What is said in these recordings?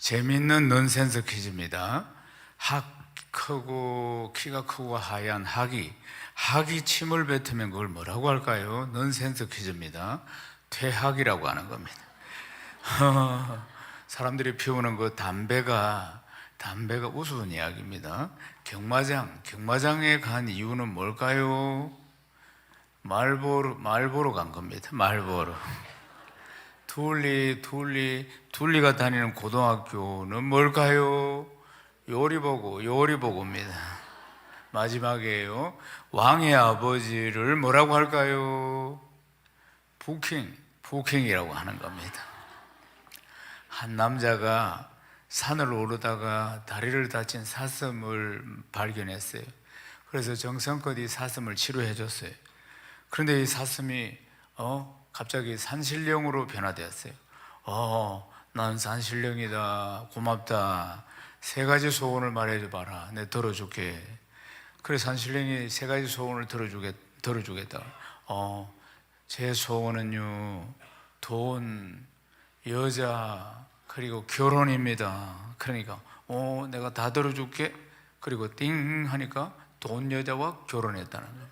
재밌는 넌센스 퀴즈입니다. 키가 크고 하얀 학이 침을 뱉으면 그걸 뭐라고 할까요? 넌센스 퀴즈입니다. 퇴학이라고 하는 겁니다. 사람들이 피우는 그 담배가 우스운 이야기입니다. 경마장에 간 이유는 뭘까요? 말보러 간 겁니다. 말보러. 둘리가 다니는 고등학교는 뭘까요? 요리보고입니다. 마지막이에요. 왕의 아버지를 뭐라고 할까요? 부킹이라고 하는 겁니다. 한 남자가 산을 오르다가 다리를 다친 사슴을 발견했어요. 그래서 정성껏 이 사슴을 치료해 줬어요. 그런데 이 사슴이 갑자기 산신령으로 변화되었어요. 난 산신령이다. 고맙다. 3가지 소원을 말해줘봐라. 내 들어줄게. 그래 산신령이 3가지 소원을 들어주겠다. 제 소원은요, 돈, 여자, 그리고 결혼입니다. 그러니까 내가 다 들어줄게. 그리고 띵 하니까 돈, 여자와 결혼했다는 거예요.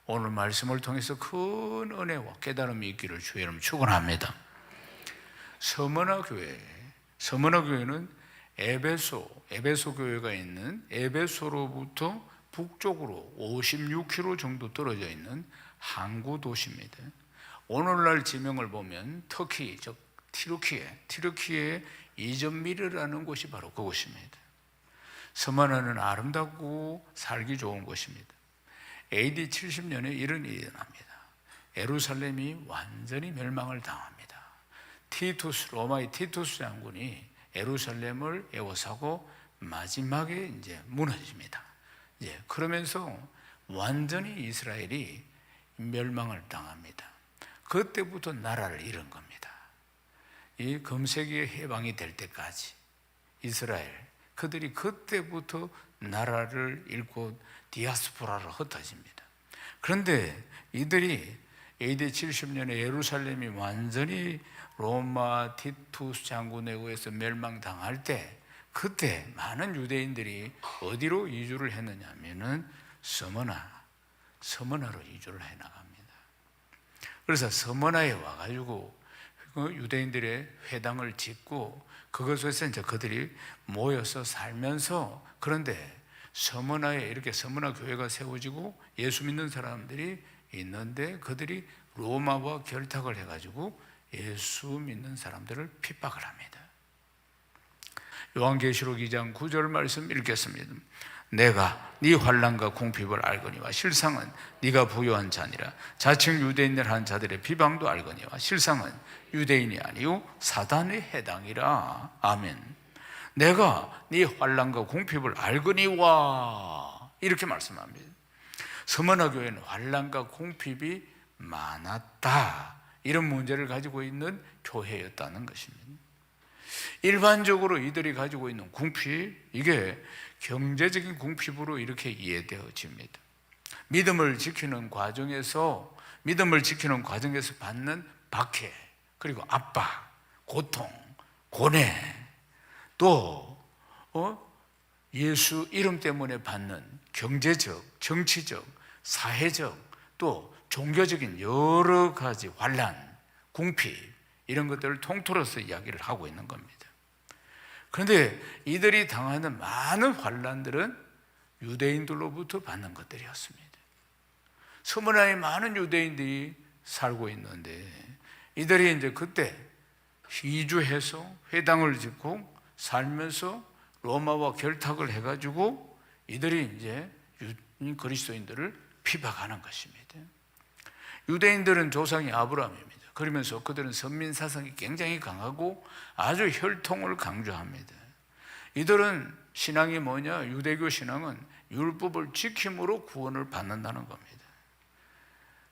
오늘 말씀을 통해서 큰 은혜와 깨달음이 있기를 주의 이름 축원합니다. 서머나 교회는 에베소 교회가 있는 에베소로부터 북쪽으로 56km 정도 떨어져 있는 항구 도시입니다. 오늘날 지명을 보면 터키, 즉 티르키의 이점미르라는 곳이 바로 그곳입니다. 서머나는 아름답고 살기 좋은 곳입니다. AD 70년에 이런 일이 일어납니다. 예루살렘이 완전히 멸망을 당합니다. 로마의 티투스 장군이 예루살렘을 에워싸고 마지막에 이제 무너집니다. 그러면서 완전히 이스라엘이 멸망을 당합니다. 그때부터 나라를 잃은 겁니다. 이 금세기의 해방이 될 때까지 그들이 그때부터 나라를 잃고 디아스포라로 흩어집니다. 그런데 이들이 AD 70년에 예루살렘이 완전히 로마 티투스 장군에 의해서 멸망당할 때, 그때 많은 유대인들이 어디로 이주를 했느냐 하면은 서머나로 이주를 해 나갑니다. 그래서 서머나에 와가지고 유대인들의 회당을 짓고 그것에서 이제 그들이 모여서 살면서, 그런데 서머나에 이렇게 서머나 교회가 세워지고 예수 믿는 사람들이 있는데 그들이 로마와 결탁을 해가지고 예수 믿는 사람들을 핍박을 합니다. 요한계시록 2장 9절 말씀 읽겠습니다. 내가 네 환난과 궁핍을 알거니와 실상은 네가 부요한 자니라. 자칭 유대인을 한 자들의 비방도 알거니와 실상은 유대인이 아니요 사단의 해당이라. 아멘. 내가 네 환난과 궁핍을 알거니와 이렇게 말씀합니다. 서머나 교회는 환난과 궁핍이 많았다, 이런 문제를 가지고 있는 교회였다는 것입니다. 일반적으로 이들이 가지고 있는 궁핍, 이게 경제적인 궁핍으로 이렇게 이해되어집니다. 믿음을 지키는 과정에서 받는 박해, 그리고 압박, 고통, 고뇌, 또 예수 이름 때문에 받는 경제적, 정치적, 사회적, 또 종교적인 여러 가지 환난, 궁핍, 이런 것들을 통틀어서 이야기를 하고 있는 겁니다. 그런데 이들이 당하는 많은 환난들은 유대인들로부터 받는 것들이었습니다. 서머나에 많은 유대인들이 살고 있는데 이들이 이제 그때 이주해서 회당을 짓고 살면서 로마와 결탁을 해가지고 이들이 이제 그리스도인들을 핍박하는 것입니다. 유대인들은 조상이 아브라함입니다. 그러면서 그들은 선민 사상이 굉장히 강하고 아주 혈통을 강조합니다. 이들은 신앙이 뭐냐? 유대교 신앙은 율법을 지킴으로 구원을 받는다는 겁니다.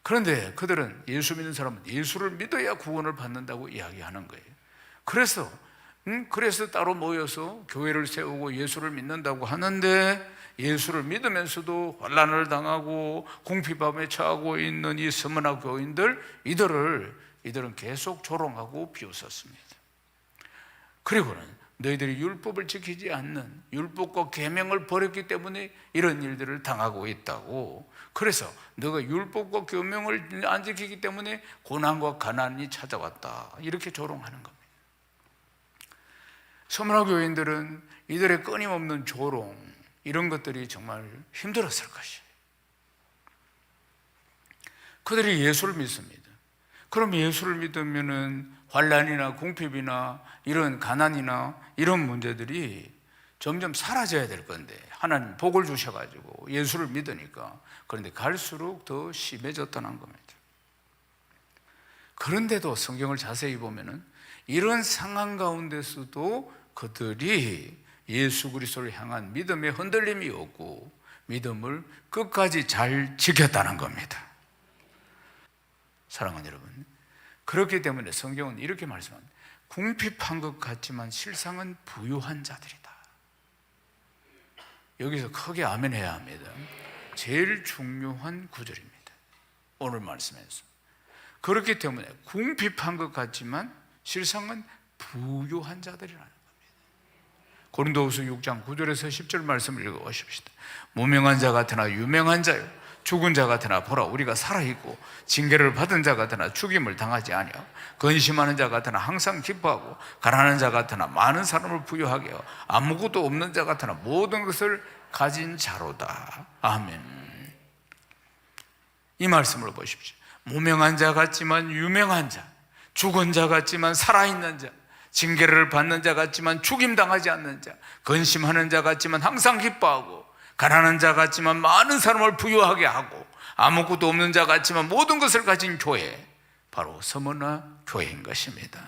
그런데 그들은 예수 믿는 사람은 예수를 믿어야 구원을 받는다고 이야기하는 거예요. 그래서 그래서 따로 모여서 교회를 세우고 예수를 믿는다고 하는데, 예수를 믿으면서도 환난을 당하고 궁핍함에 처하고 있는 이 스무나 교인들, 이들은 계속 조롱하고 비웃었습니다. 그리고는 너희들이 율법을 지키지 않는, 율법과 계명을 버렸기 때문에 이런 일들을 당하고 있다고. 그래서 너가 율법과 계명을 안 지키기 때문에 고난과 가난이 찾아왔다, 이렇게 조롱하는 겁니다. 서문화 교인들은 이들의 끊임없는 조롱, 이런 것들이 정말 힘들었을 것이에요. 그들이 예수를 믿습니다. 그럼 예수를 믿으면은 환난이나 궁핍이나 이런 가난이나 이런 문제들이 점점 사라져야 될 건데, 하나님 복을 주셔가지고 예수를 믿으니까, 그런데 갈수록 더 심해졌다는 겁니다. 그런데도 성경을 자세히 보면은 이런 상황 가운데서도 그들이 예수 그리스도를 향한 믿음의 흔들림이 없고 믿음을 끝까지 잘 지켰다는 겁니다. 사랑하는 여러분, 그렇기 때문에 성경은 이렇게 말씀합니다. 궁핍한 것 같지만 실상은 부유한 자들이다. 여기서 크게 아멘 해야 합니다. 제일 중요한 구절입니다, 오늘 말씀에서. 그렇기 때문에 궁핍한 것 같지만 실상은 부유한 자들이라는 겁니다. 고린도후서 6장 9절에서 10절 말씀을 읽어보십시다. 무명한 자 같으나 유명한 자요, 죽은 자 같으나 보라 우리가 살아있고, 징계를 받은 자 같으나 죽임을 당하지 아니하고, 근심하는 자 같으나 항상 기뻐하고, 가난한 자 같으나 많은 사람을 부유하게 하고, 아무것도 없는 자 같으나 모든 것을 가진 자로다. 아멘. 이 말씀을 보십시오. 무명한 자 같지만 유명한 자, 죽은 자 같지만 살아있는 자, 징계를 받는 자 같지만 죽임당하지 않는 자, 근심하는 자 같지만 항상 기뻐하고, 가난한 자 같지만 많은 사람을 부유하게 하고, 아무것도 없는 자 같지만 모든 것을 가진 교회, 바로 서문화 교회인 것입니다.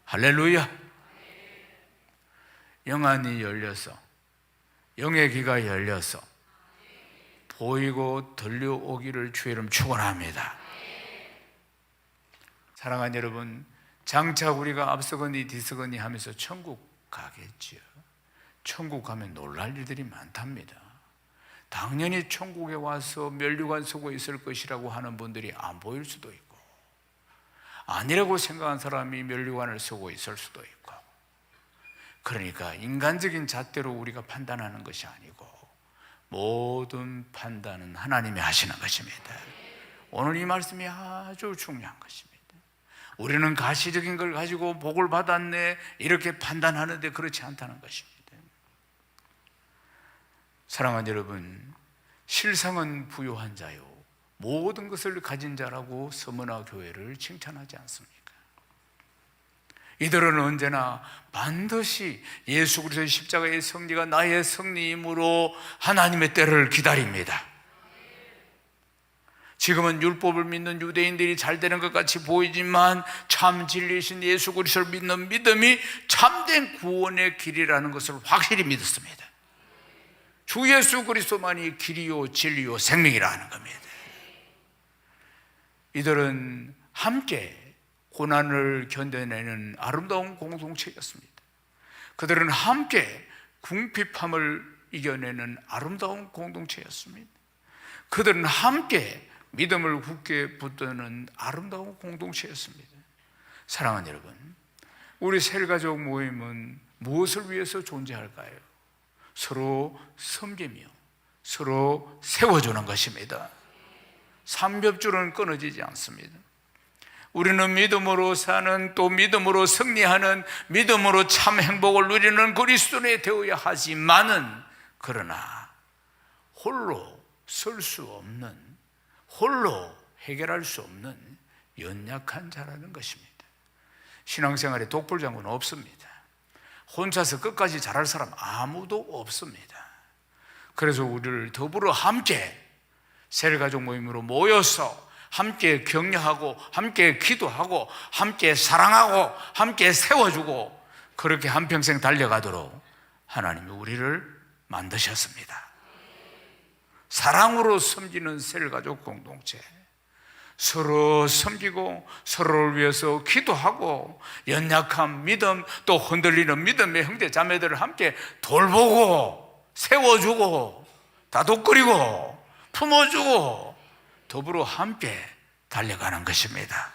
할렐루야. 영안이 열려서, 영의 귀가 열려서 보이고 들려오기를 주의 이름 축원합니다. 사랑하는 여러분, 장차 우리가 앞서거니 뒤서거니 하면서 천국 가겠지요. 천국 가면 놀랄 일들이 많답니다. 당연히 천국에 와서 면류관 서고 있을 것이라고 하는 분들이 안 보일 수도 있고, 아니라고 생각한 사람이 면류관을 서고 있을 수도 있고, 그러니까 인간적인 잣대로 우리가 판단하는 것이 아니고 모든 판단은 하나님이 하시는 것입니다. 오늘 이 말씀이 아주 중요한 것입니다. 우리는 가시적인 걸 가지고 복을 받았네 이렇게 판단하는데 그렇지 않다는 것입니다. 사랑하는 여러분, 실상은 부유한 자요 모든 것을 가진 자라고 서문화 교회를 칭찬하지 않습니까? 이들은 언제나 반드시 예수 그리스도의 십자가의 승리가 나의 승리이므로 하나님의 때를 기다립니다. 지금은 율법을 믿는 유대인들이 잘 되는 것 같이 보이지만 참 진리이신 예수 그리스도를 믿는 믿음이 참된 구원의 길이라는 것을 확실히 믿었습니다. 주 예수 그리스도만이 길이요 진리요 생명이라는 겁니다. 이들은 함께 고난을 견뎌내는 아름다운 공동체였습니다. 그들은 함께 궁핍함을 이겨내는 아름다운 공동체였습니다. 그들은 함께 믿음을 굳게 붙드는 아름다운 공동체였습니다. 사랑하는 여러분, 우리 셀가족 모임은 무엇을 위해서 존재할까요? 서로 섬기며 서로 세워주는 것입니다. 삼겹줄은 끊어지지 않습니다. 우리는 믿음으로 사는, 또 믿음으로 승리하는, 믿음으로 참 행복을 누리는 그리스도인이 되어야 하지만은, 그러나 홀로 설 수 없는, 홀로 해결할 수 없는 연약한 자라는 것입니다. 신앙생활에 독불장군은 없습니다. 혼자서 끝까지 잘할 사람 아무도 없습니다. 그래서 우리를 더불어 함께 셀가족 모임으로 모여서 함께 격려하고 함께 기도하고 함께 사랑하고 함께 세워주고, 그렇게 한평생 달려가도록 하나님이 우리를 만드셨습니다. 사랑으로 섬기는 셀가족 공동체, 서로 섬기고 서로를 위해서 기도하고 연약한 믿음, 또 흔들리는 믿음의 형제 자매들을 함께 돌보고 세워주고 다독거리고 품어주고 더불어 함께 달려가는 것입니다.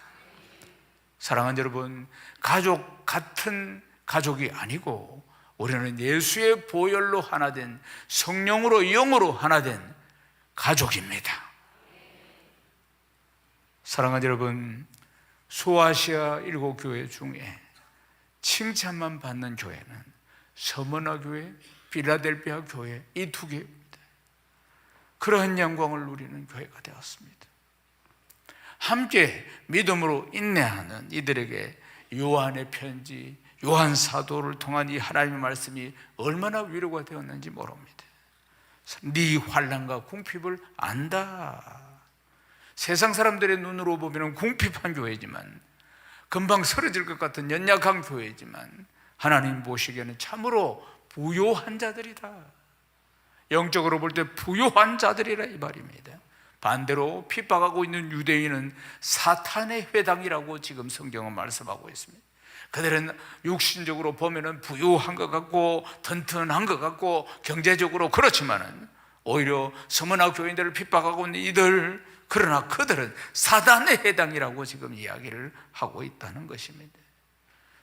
사랑하는 여러분, 가족 같은 가족이 아니고 우리는 예수의 보혈로 하나 된, 성령으로 영으로 하나 된 가족입니다. 사랑하는 여러분, 소아시아 7교회 중에 칭찬만 받는 교회는 서머나 교회, 필라델피아 교회, 이 2개입니다. 그러한 영광을 누리는 교회가 되었습니다. 함께 믿음으로 인내하는 이들에게 요한의 편지, 요한 사도를 통한 이 하나님의 말씀이 얼마나 위로가 되었는지 모릅니다. 네 환난과 궁핍을 안다. 세상 사람들의 눈으로 보면 궁핍한 교회지만, 금방 쓰러질 것 같은 연약한 교회지만 하나님 보시기에는 참으로 부요한 자들이다. 영적으로 볼 때 부요한 자들이라 이 말입니다. 반대로 핍박하고 있는 유대인은 사탄의 회당이라고 지금 성경은 말씀하고 있습니다. 그들은 육신적으로 보면은 부유한 것 같고 튼튼한 것 같고 경제적으로 그렇지만은 오히려 서머나 교인들을 핍박하고 있는 이들, 그러나 그들은 사단의 회당이라고 지금 이야기를 하고 있다는 것입니다.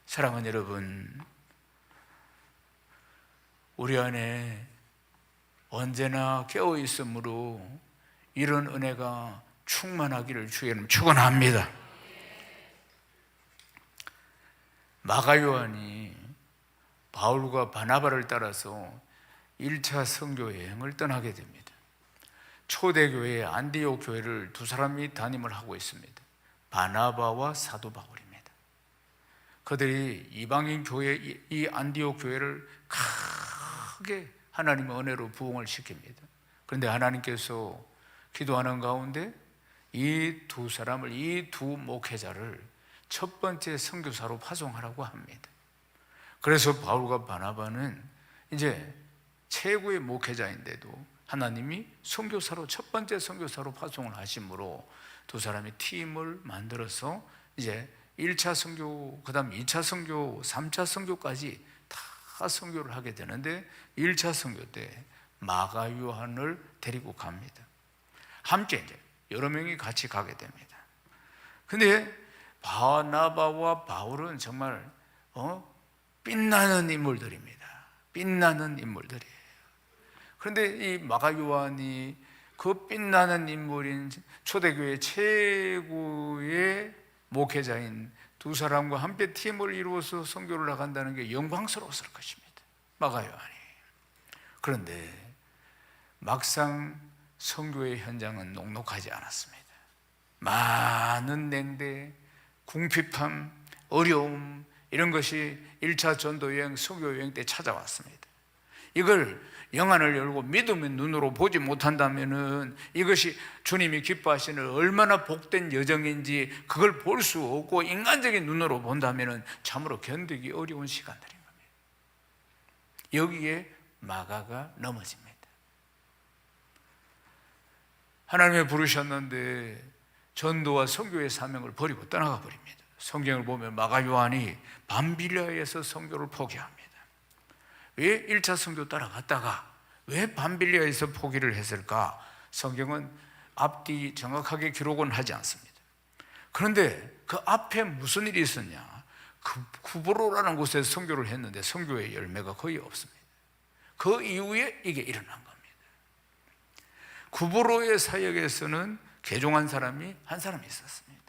사랑하는 여러분, 우리 안에 언제나 깨어 있으므로 이런 은혜가 충만하기를 주의 이름으로 축원합니다. 마가 요한이 바울과 바나바를 따라서 1차 선교 여행을 떠나게 됩니다. 초대교회 안디옥 교회를 2사람이 담임을 하고 있습니다. 바나바와 사도 바울입니다. 그들이 이방인 교회, 이 안디옥 교회를 크게 하나님의 은혜로 부흥을 시킵니다. 그런데 하나님께서 기도하는 가운데 이 2사람을, 이 2 목회자를 첫 번째 선교사로 파송하라고 합니다. 그래서 바울과 바나바는 이제 최고의 목회자인데도 하나님이 선교사로, 첫 번째 선교사로 파송을 하심으로 2사람이 팀을 만들어서 이제 1차 선교, 그 다음 2차 선교, 3차 선교까지 다 선교를 하게 되는데 1차 선교 때 마가 요한을 데리고 갑니다. 함께 이제 여러 명이 같이 가게 됩니다. 근데 바나바와 바울은 정말 빛나는 인물들입니다. 빛나는 인물들이에요. 그런데 이 마가 요한이 그 빛나는 인물인 초대교회 최고의 목회자인 2사람과 함께 팀을 이루어서 선교를 나간다는 게 영광스러웠을 것입니다. 마가 요한이. 그런데 막상 선교의 현장은 녹록하지 않았습니다. 많은 냉대, 궁핍함, 어려움, 이런 것이 1차 전도여행, 선교여행 때 찾아왔습니다. 이걸 영안을 열고 믿음의 눈으로 보지 못한다면은 이것이 주님이 기뻐하시는 얼마나 복된 여정인지 그걸 볼 수 없고 인간적인 눈으로 본다면은 참으로 견디기 어려운 시간들인 겁니다. 여기에 마가가 넘어집니다. 하나님이 부르셨는데 전도와 선교의 사명을 버리고 떠나가 버립니다. 성경을 보면 마가 요한이 밤빌리아에서 선교를 포기합니다. 왜 1차 선교 따라갔다가 왜 밤빌리아에서 포기를 했을까? 성경은 앞뒤 정확하게 기록은 하지 않습니다. 그런데 그 앞에 무슨 일이 있었냐? 구브로라는 곳에서 선교를 했는데 선교의 열매가 거의 없습니다. 그 이후에 이게 일어난 겁니다. 구브로의 사역에서는 개종한 사람이 한 사람 있었습니다.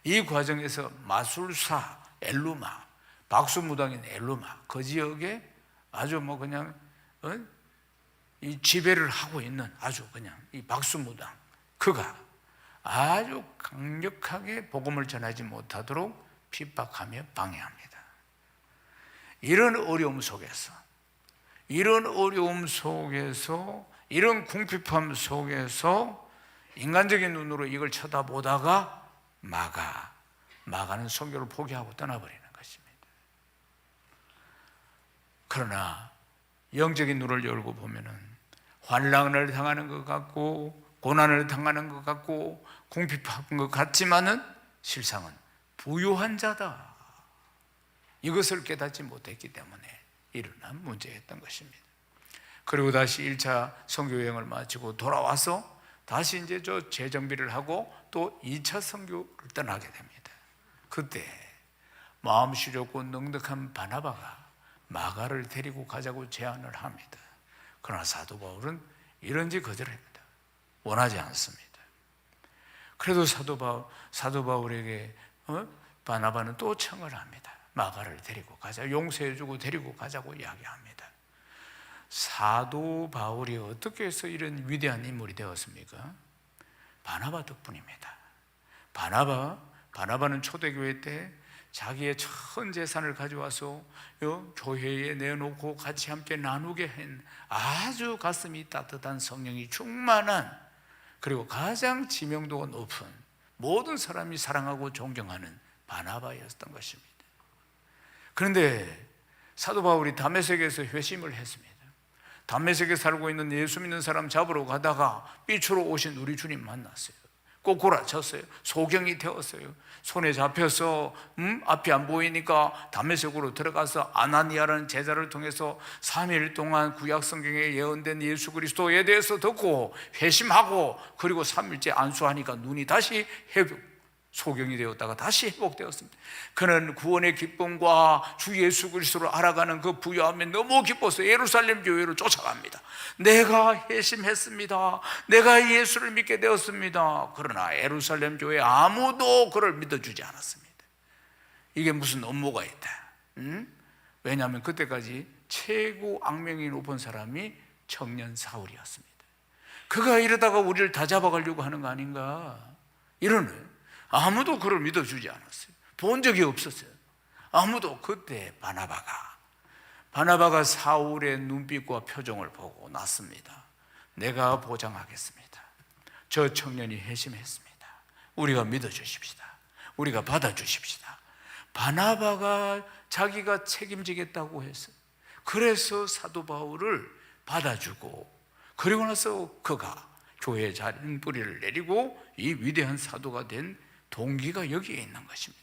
이 과정에서 마술사 엘루마, 박수무당인 엘루마, 그 지역에 아주 그냥 이 지배를 하고 있는 아주 그냥 이 박수무당, 그가 아주 강력하게 복음을 전하지 못하도록 핍박하며 방해합니다. 이런 어려움 속에서, 이런 궁핍함 속에서 인간적인 눈으로 이걸 쳐다보다가 마가는 선교를 포기하고 떠나버리는 것입니다. 그러나 영적인 눈을 열고 보면은 환난을 당하는 것 같고 고난을 당하는 것 같고 궁핍한 것 같지만은 실상은 부유한 자다. 이것을 깨닫지 못했기 때문에 일어난 문제였던 것입니다. 그리고 다시 1차 선교여행을 마치고 돌아와서 다시 이제 재정비를 하고 또 2차 선교를 떠나게 됩니다. 그때 마음 시렵고 넉넉한 바나바가 마가를 데리고 가자고 제안을 합니다. 그러나 사도 바울은 이런지 거절합니다. 원하지 않습니다. 그래도 사도 바울에게 바나바는 또 청을 합니다. 마가를 데리고 가자, 용서해주고 데리고 가자고 이야기합니다. 사도 바울이 어떻게 해서 이런 위대한 인물이 되었습니까? 바나바 덕분입니다. 바나바는 초대교회 때 자기의 전 재산을 가져와서 교회에 내놓고 같이 함께 나누게 한 아주 가슴이 따뜻한 성령이 충만한, 그리고 가장 지명도가 높은, 모든 사람이 사랑하고 존경하는 바나바였던 것입니다. 그런데 사도 바울이 다메섹에서 회심을 했습니다. 다메섹에 살고 있는 예수 믿는 사람 잡으러 가다가 삐추러 오신 우리 주님 만났어요. 꼬꾸라쳤어요. 소경이 되었어요. 손에 잡혀서 앞이 안 보이니까 다메섹으로 들어가서 아나니아라는 제자를 통해서 3일 동안 구약 성경에 예언된 예수 그리스도에 대해서 듣고 회심하고, 그리고 3일째 안수하니까 눈이 다시 소경이 되었다가 다시 회복되었습니다. 그는 구원의 기쁨과 주 예수 그리스도를 알아가는 그 부유함에 너무 기뻐서 예루살렘 교회로 쫓아갑니다. 내가 회심했습니다. 내가 예수를 믿게 되었습니다. 그러나 예루살렘 교회 아무도 그를 믿어주지 않았습니다. 이게 무슨 업무가 있다. 왜냐하면 그때까지 최고 악명이 높은 사람이 청년 사울이었습니다. 그가 이러다가 우리를 다 잡아가려고 하는 거 아닌가, 이러는, 아무도 그를 믿어주지 않았어요. 본 적이 없었어요. 아무도. 그때 바나바가 사울의 눈빛과 표정을 보고 났습니다. 내가 보장하겠습니다. 저 청년이 회심했습니다. 우리가 믿어주십시다. 우리가 받아주십시다. 바나바가 자기가 책임지겠다고 했어요. 그래서 사도 바울을 받아주고, 그리고 나서 그가 교회에 자른 뿌리를 내리고 이 위대한 사도가 된 동기가 여기에 있는 것입니다.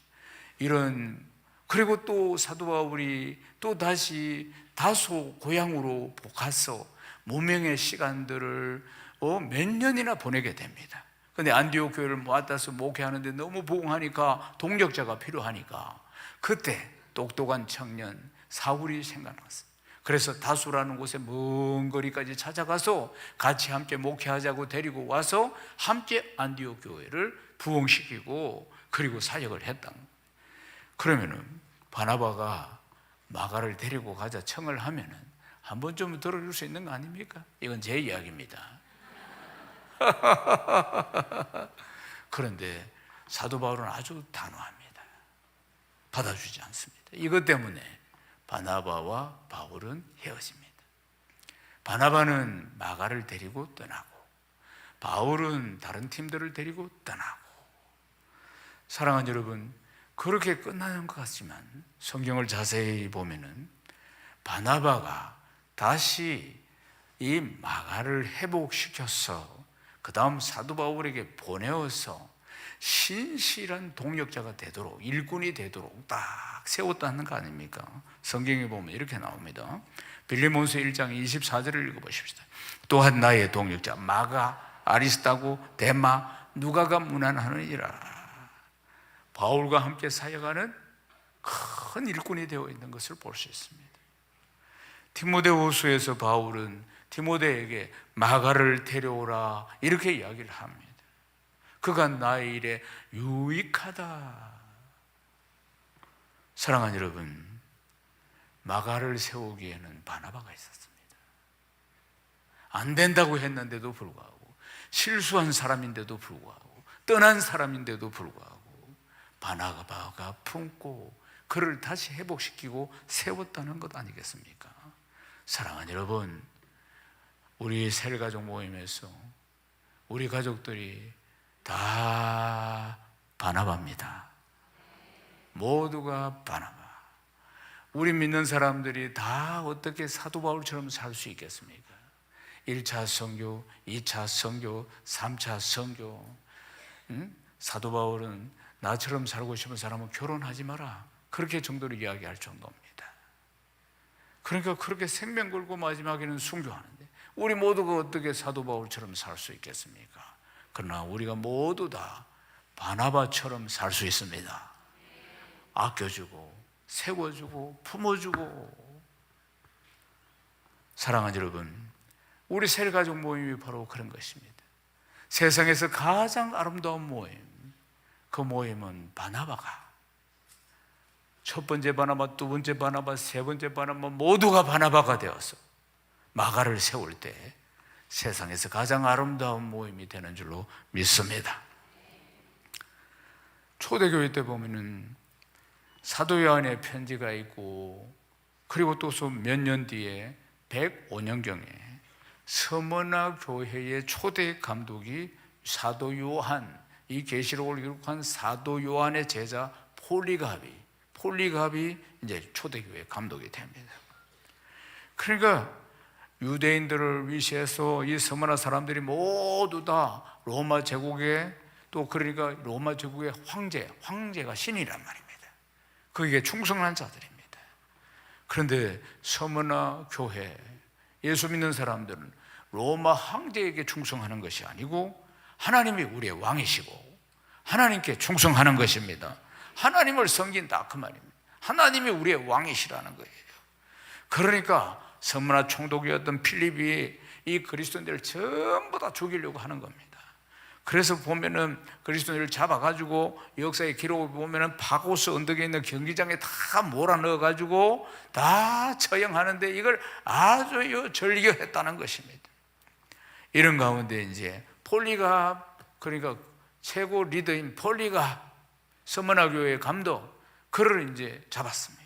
그리고 또 사도 바울이 또 다시 다소 고향으로 가서 무명의 시간들을 몇 년이나 보내게 됩니다. 그런데 안디옥 교회를 모아다서 목회하는데 너무 부흥하니까 동력자가 필요하니까 그때 똑똑한 청년 사울이 생각났어요. 그래서 다수라는 곳에 먼 거리까지 찾아가서 같이 함께 목회하자고 데리고 와서 함께 안디옥 교회를 부흥시키고 그리고 사역을 했다. 그러면은 바나바가 마가를 데리고 가자 청을 하면은 한 번쯤 들어줄 수 있는 거 아닙니까? 이건 제 이야기입니다. 그런데 사도 바울은 아주 단호합니다. 받아주지 않습니다. 이것 때문에 바나바와 바울은 헤어집니다. 바나바는 마가를 데리고 떠나고 바울은 다른 팀들을 데리고 떠나고. 사랑하는 여러분, 그렇게 끝나는 것 같지만 성경을 자세히 보면은 바나바가 다시 이 마가를 회복시켜서 그 다음 사도 바울에게 보내어서 신실한 동력자가 되도록, 일꾼이 되도록 딱 세웠다는 거 아닙니까? 성경에 보면 이렇게 나옵니다. 빌레몬서 1장 24절을 읽어보십시다. 또한 나의 동력자 마가, 아리스타고, 데마, 누가가 문안하느니라. 바울과 함께 사역하는 큰 일꾼이 되어 있는 것을 볼 수 있습니다. 디모데후서에서 바울은 디모데에게 마가를 데려오라 이렇게 이야기를 합니다. 그가 나의 일에 유익하다. 사랑하는 여러분, 마가를 세우기에는 바나바가 있었습니다. 안 된다고 했는데도 불구하고, 실수한 사람인데도 불구하고, 떠난 사람인데도 불구하고 바나바가 품고 그를 다시 회복시키고 세웠다는 것 아니겠습니까? 사랑하는 여러분, 우리 셀가족 모임에서 우리 가족들이 다 바나바입니다. 모두가 바나바. 우리 믿는 사람들이 다 어떻게 사도 바울처럼 살 수 있겠습니까? 1차 선교, 2차 선교, 3차 선교. 사도 바울은 나처럼 살고 싶은 사람은 결혼하지 마라, 그렇게 정도로 이야기할 정도입니다. 그러니까 그렇게 생명 걸고 마지막에는 순교하는데, 우리 모두가 어떻게 사도 바울처럼 살 수 있겠습니까? 그러나 우리가 모두 다 바나바처럼 살 수 있습니다. 아껴주고 세워주고 품어주고. 사랑하는 여러분, 우리 세례가족 모임이 바로 그런 것입니다. 세상에서 가장 아름다운 모임, 그 모임은 바나바가, 첫 번째 바나바, 두 번째 바나바, 세 번째 바나바 모두가 바나바가 되어서 마가를 세울 때 세상에서 가장 아름다운 모임이 되는 줄로 믿습니다. 초대교회 때 보면은 사도 요한의 편지가 있고, 그리고 또 몇 년 뒤에 105년경에 서머나 교회의 초대 감독이 사도 요한, 이 계시록을 기록한 사도 요한의 제자 폴리갑이 이제 초대교회 감독이 됩니다. 그러니까 유대인들을 위시해서 이 서머나 사람들이 모두 다 로마 제국의, 또 그러니까 로마 제국의 황제가 신이란 말입니다. 그에게 충성한 자들입니다. 그런데 서머나 교회, 예수 믿는 사람들은 로마 황제에게 충성하는 것이 아니고 하나님이 우리의 왕이시고 하나님께 충성하는 것입니다. 하나님을 섬긴다, 그 말입니다. 하나님이 우리의 왕이시라는 거예요. 그러니까 서머나 총독이었던 필립이 이 그리스도인들을 전부 다 죽이려고 하는 겁니다. 그래서 보면은 그리스도인들을 잡아가지고 역사의 기록을 보면은 파고스 언덕에 있는 경기장에 다 몰아넣어가지고 다 처형하는데, 이걸 아주 절교했다는 것입니다. 이런 가운데 이제 폴리갑, 그러니까 최고 리더인 폴리갑, 서머나 교회의 감독, 그를 이제 잡았습니다.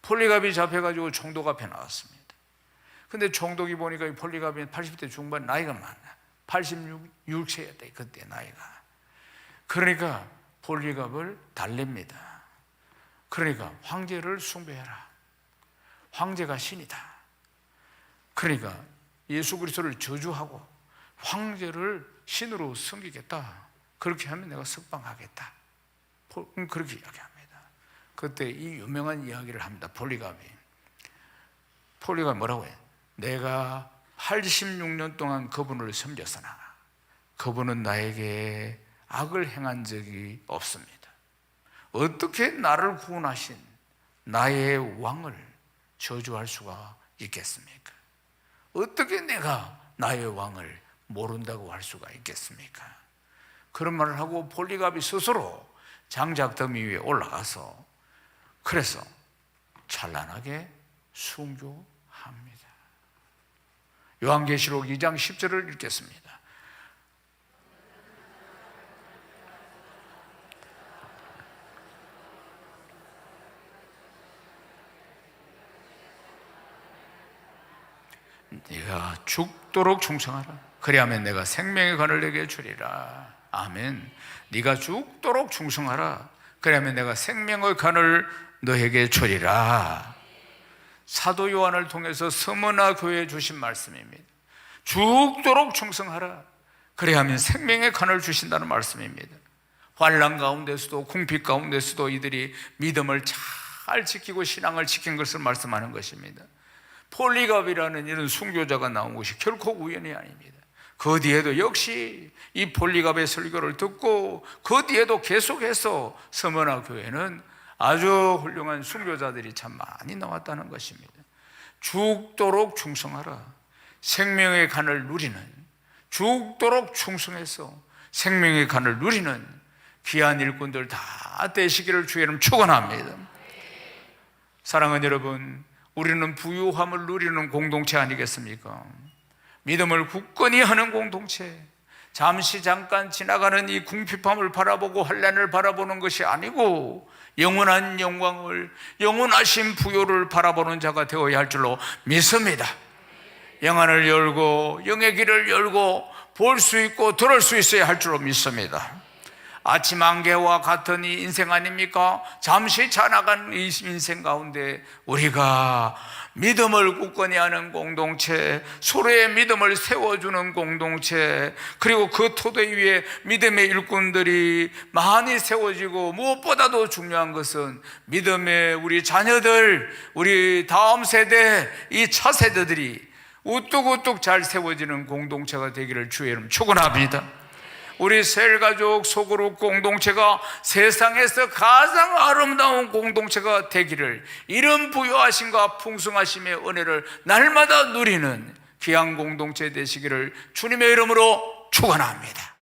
폴리갑이 잡혀가지고 총독 앞에 나왔습니다. 근데 총독이 보니까 이 폴리갑이 80대 중반, 나이가 많아. 86세였대 그때 나이가. 그러니까 폴리갑을 달랩니다. 그러니까 황제를 숭배해라, 황제가 신이다. 그러니까 예수 그리스도를 저주하고 황제를 신으로 섬기겠다, 그렇게 하면 내가 석방하겠다, 그렇게 이야기합니다. 그때 이 유명한 이야기를 합니다. 폴리갑이 뭐라고 해요? 내가 86년 동안 그분을 섬겼으나 그분은 나에게 악을 행한 적이 없습니다. 어떻게 나를 구원하신 나의 왕을 저주할 수가 있겠습니까? 어떻게 내가 나의 왕을 모른다고 할 수가 있겠습니까? 그런 말을 하고 폴리갑이 스스로 장작더미 위에 올라가서 그래서 찬란하게 순교합니다. 요한계시록 2장 10절을 읽겠습니다. 네가 죽도록 충성하라. 그리하면 내가 생명의 관을 내게 주리라. 아멘. 네가 죽도록 충성하라. 그리하면 내가 생명의 관을 너에게 주리라. 사도 요한을 통해서 서머나 교회에 주신 말씀입니다. 죽도록 충성하라. 그래야만 생명의 관을 주신다는 말씀입니다. 환난 가운데서도 궁핍 가운데서도 이들이 믿음을 잘 지키고 신앙을 지킨 것을 말씀하는 것입니다. 폴리갑이라는 이런 순교자가 나온 것이 결코 우연이 아닙니다. 그 뒤에도 역시 이 폴리갑의 설교를 듣고 그 뒤에도 계속해서 서머나 교회는 아주 훌륭한 순교자들이 참 많이 나왔다는 것입니다. 죽도록 충성하라. 생명의 간을 누리는, 죽도록 충성해서 생명의 간을 누리는 귀한 일꾼들 다 되시기를 주의 이름 축원합니다. 사랑하는 여러분, 우리는 부유함을 누리는 공동체 아니겠습니까? 믿음을 굳건히 하는 공동체, 잠깐 지나가는 이 궁핍함을 바라보고 환난을 바라보는 것이 아니고 영원한 영광을, 영원하신 부요를 바라보는 자가 되어야 할 줄로 믿습니다. 영안을 열고 영의 길을 열고 볼 수 있고 들을 수 있어야 할 줄로 믿습니다. 아침 안개와 같은 이 인생 아닙니까? 잠시 지나간 이 인생 가운데 우리가 믿음을 굳건히 하는 공동체, 서로의 믿음을 세워주는 공동체, 그리고 그 토대 위에 믿음의 일꾼들이 많이 세워지고, 무엇보다도 중요한 것은 믿음의 우리 자녀들, 우리 다음 세대, 이 차세대들이 우뚝우뚝 잘 세워지는 공동체가 되기를 주의 이름 축원합니다. 우리 셀가족 소그룹 공동체가 세상에서 가장 아름다운 공동체가 되기를, 이런 부유하심과 풍성하심의 은혜를 날마다 누리는 귀한 공동체 되시기를 주님의 이름으로 축원합니다.